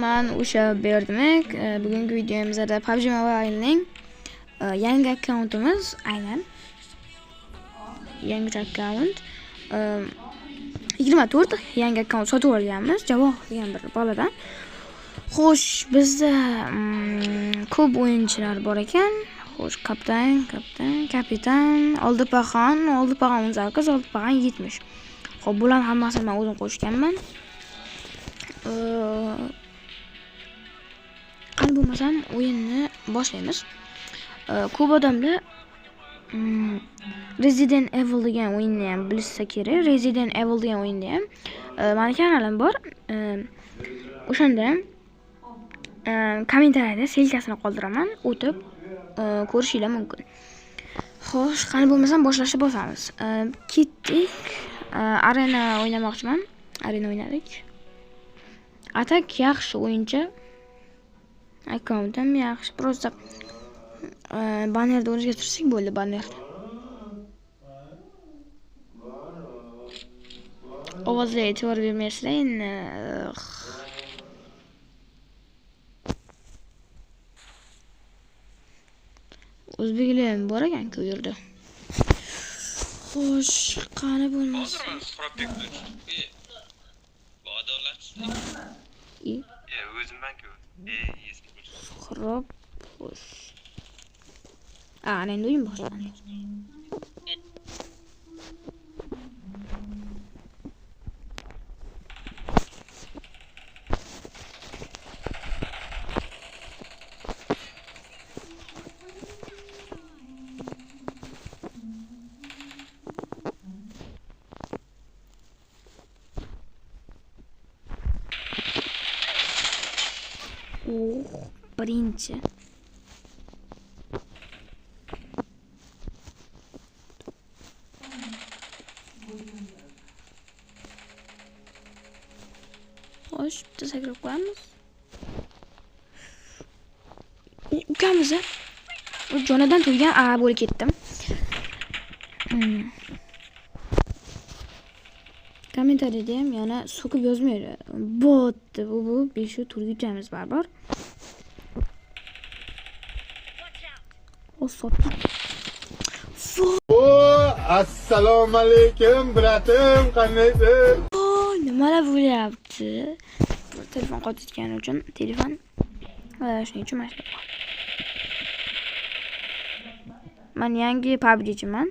men o'sha berdimak. Bugungi videomizda PUBG Mobile'ning yangi akkauntimiz, aynan yangi akkaunt 24 yangi akkaunt sotib olganmiz Javoh degan bir boladan. Xo'sh, bizda ko'p o'yinchilar bor ekan. Xo'sh, kapitan, Oldipag'on 19, Oldipag'on 70. Xo'p, bularning hammasini men o'zim qo'shganman. Qani bo'lmasam o'yinni boshlaymiz. Ko'p odamlar Resident Evil degan o'yinni ham bilsa kerak. Resident Evil degan o'yinda ham meni kanalim bor. O'shanda ham kommentariyada silkasini qoldiraman, o'tib ko'rishingiz mumkin. Xo'sh, qani bo'lmasam boshlashni bosamiz. Ketdik. Arena o'ynamoqchiman. Arena o'ynadik. Atak yaxshi o'yinchi. Akkauntim yaxshi. Просто bannerda o'ynashga tursak bo'ldi, bannerda. Ovozga e'tibor bermaysizlar. O'zbeklar ham bor ekan-ku u yerda. Xo'sh, qani bo'lmasa. O'zimman-ku. Xo'p, xo'sh. Ana endi o'yin boshlandi. Birinchi. Xo'sh, bitta sakrab qo'yamiz. Ukamiz jonadan turgan bo'lib ketdim. Kommentariyada ham yana so'kib yozmaydi. Bot bu 5 turgitamiz barbar. Assalomu alaykum, bratim, qanaysiz? Nimalar bo'lyapti? Telefon qotib ketgani uchun telefon shuning uchun mana shunday. Men yangi PUBG'chiman.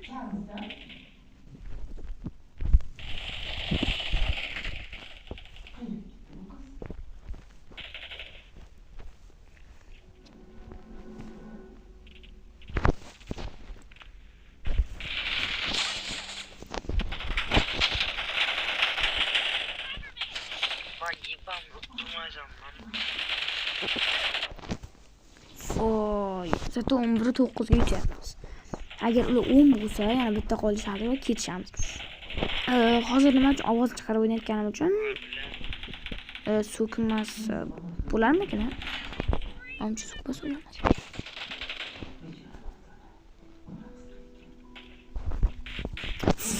Zato 11:9 ga yetamiz. Agar ular 10 bo'lsa, yana bitta qolishadi va ketishamiz. Hozir nima uchun ovoz chiqarib o'ynayotganim uchun so'kmas bo'larmikin? Ancha so'kmas o'ynaymiz.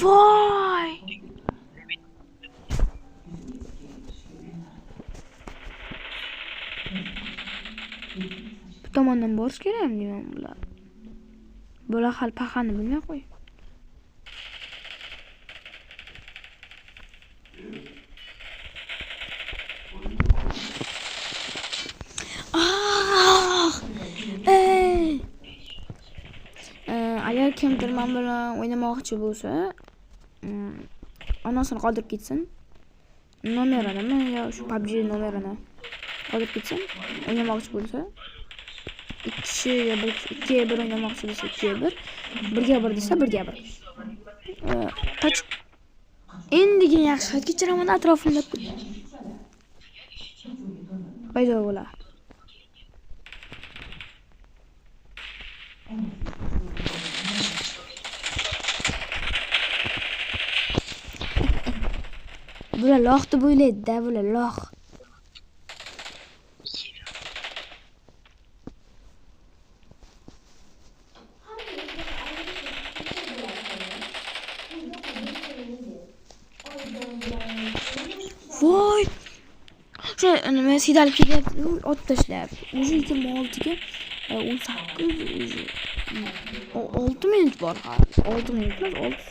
Voy! Tomondan borish kerakmi deyman bular. Bular hal paqani bilmay qo'y. Agar kimdir men bilan o'ynamoqchi bo'lsa, onasini qoldirib ketsin. Nomerini yo shu PUBG nomerini qoldirib ketsin. O'ynamoqchi bo'lsa 2 1 o'ynamoqchi bo'lsa 2 1, 1 1 desa 1 1. Qach. Endigina yaxshi haq kechiraman atrofimda. Paydo bo'lar. Bular loh deb o'ylaydi-da, bular loh. Voy! O'sha nima sidalib kelyapti, otib tashlayapti. O'zi 26 ga 18 6 minut bor hali. 6 minut emas,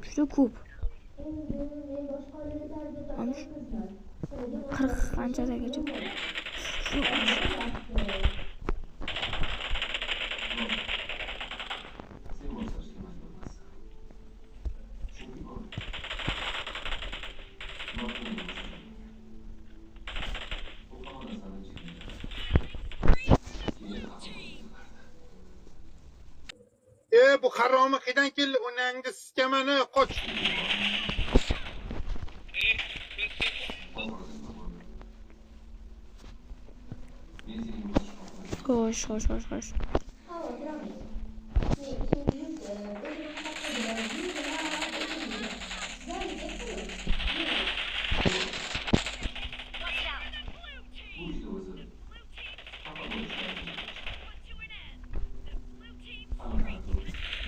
6. Juda ko'p. 40 qanchadagacha. Bu haromi qaydan keldi? Onangni skamani qoch. Xo'sh.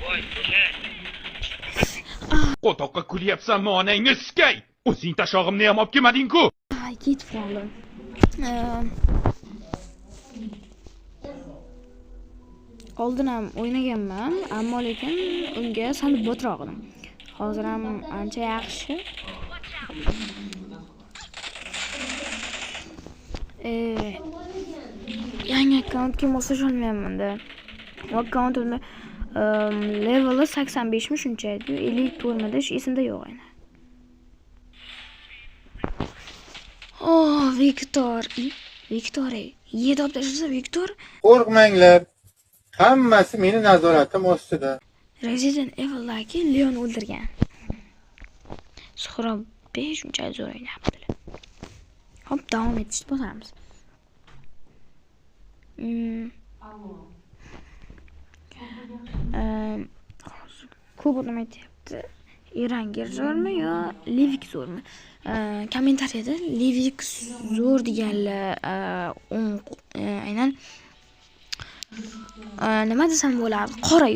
Voy, ulan. Qo'toqqa kulyapsanmi onangni sikay? O'zing tashog'imni ham olib kelmading-ku. Ay, ketib qoldim. Oldin ham o'ynaganman, ammo lekin unga sal botroq edim. Hozir ham ancha yaxshi. Yangi akkauntga moslasha olmayapman-da. Akkauntimda leveli 85 mi shuncha edi, 50 to'lmadi, hech esimda yo'q aynan. Viktor, 7 olib tashlasa Viktor. Qo'rqmanglar. Hammasi meni nazoratim ostida. Resident Evil'dagi Leon o'ldirgan. Suhrob 5 shuncha zo'r o'ynayaptilar. Hop, davom etishni bosamiz. Ko'p odam aytyapti. Eranger zo'rmi yo Livik zo'rmi? Kommentariyada Livik zo'r deganlar aynan nima desam bo'ladi? Qora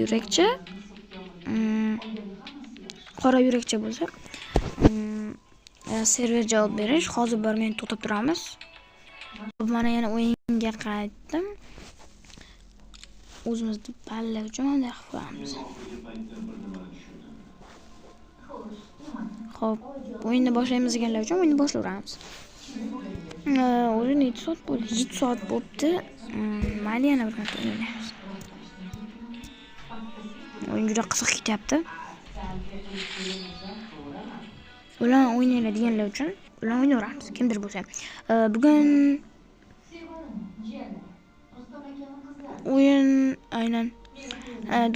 yurakcha bo'lsa, server javob berish. Hozir bir men to'xtab turamiz. Mana yana o'yinga qaytdim. O'zimizni ballab uchun bunday qilamiz. Xo'p, o'yinni boshlaymiz deganlar uchun o'yinni boshlayveramiz. O'yin 7 soat bo'ldi. 7 soat bo'libdi. Mayli, yana bir marta o'ynaymiz. O'yin juda qiziq ketyapti. Ular o'ynaylar deganlar uchun ular o'ynayveramiz. Kimdir bo'lsa. Bugun o'yin aynan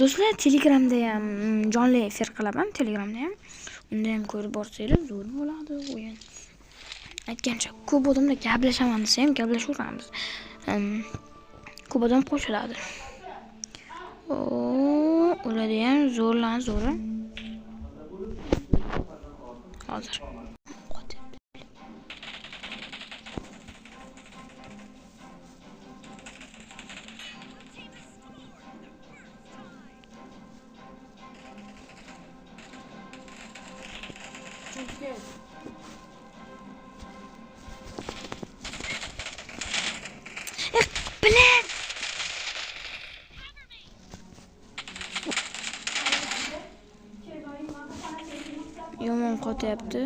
do'stlar, Telegramda ham jonli efir qilaman, Telegramda ham. Unda ham ko'rib borsanglar zo'r bo'ladi o'yin. Aytgancha ko'p odamlar gaplashaman desa ham gaplashaveramiz. Ko'p odam qo'shiladi. Ular ham zo'rlan. Hozir. Bilet. Yomon qotyapti.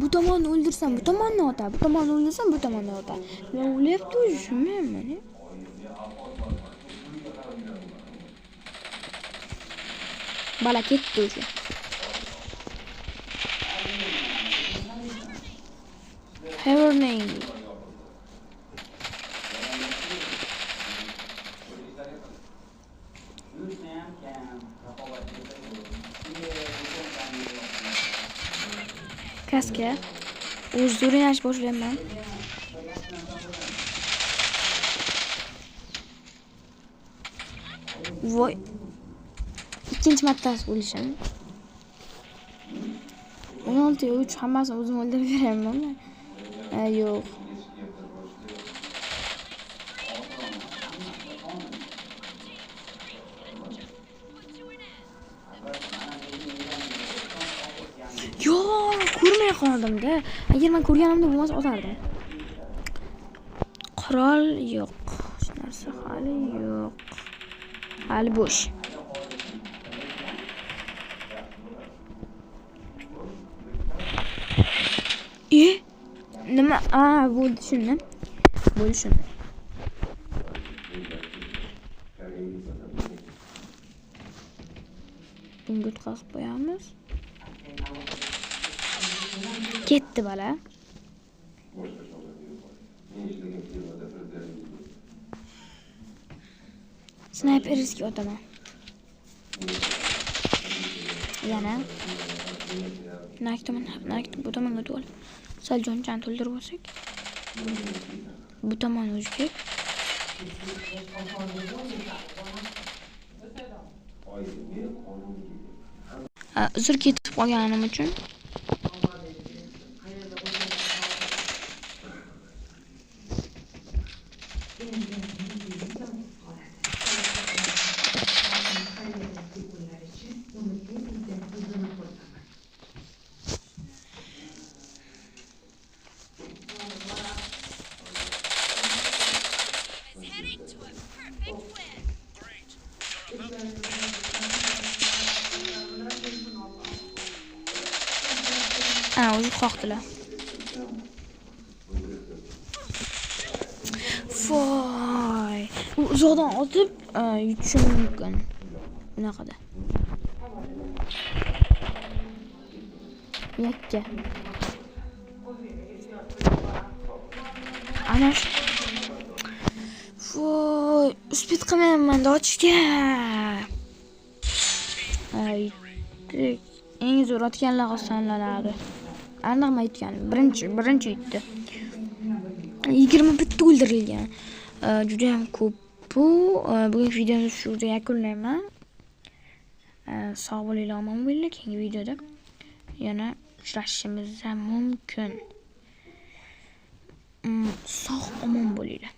Bu tomonni o'ldirsam, bu tomonni otadi. Bu tomonni o'ldirsam, bu tomonni otadi. Men o'lyapti o'shimi? Bala ketdi o'sha. Herning. Kaska. O'z o'ynash boshlayman. Voy. ikkinchi martasi bo'lishim. 16-3 hammasini o'zim o'ldirib beramanmi? Yo'q. Yo'q, ko'rmay qoldim-da. Agar men ko'rganimda bo'lmasa otardim. Qurol yo'q. Hech narsa hali yo'q. Hali bo'sh. Nima? Bo'ldi shuni. Bo'ldi shuni. Bunga qasib qo'yamiz. Ketdi bala. Sniper riski otaman. Yana. Naktum bu tomonga to'l. Sal joncan to'ldirib olsak. Bu tomon o'zga. Uzr ketib qolganim uchun. O'zi qoqdilar. Voy. U uzoqdan otib yutishim mumkin. Bunaqada. Yakka. Ana shu. Voy, uspet qilmayman ochga. Eng zo'r otganlar sanaladi. Aniq aytganim, birinchi yutdi. 21 o'ldirilgan. Juda ham ko'p bu. Bugungi videomizni shu yerda yakunlayman. Sog' bo'linglar, omon bo'linglar. Keyingi videoda yana uchrashishimiz mumkin. Sog' omon bo'linglar.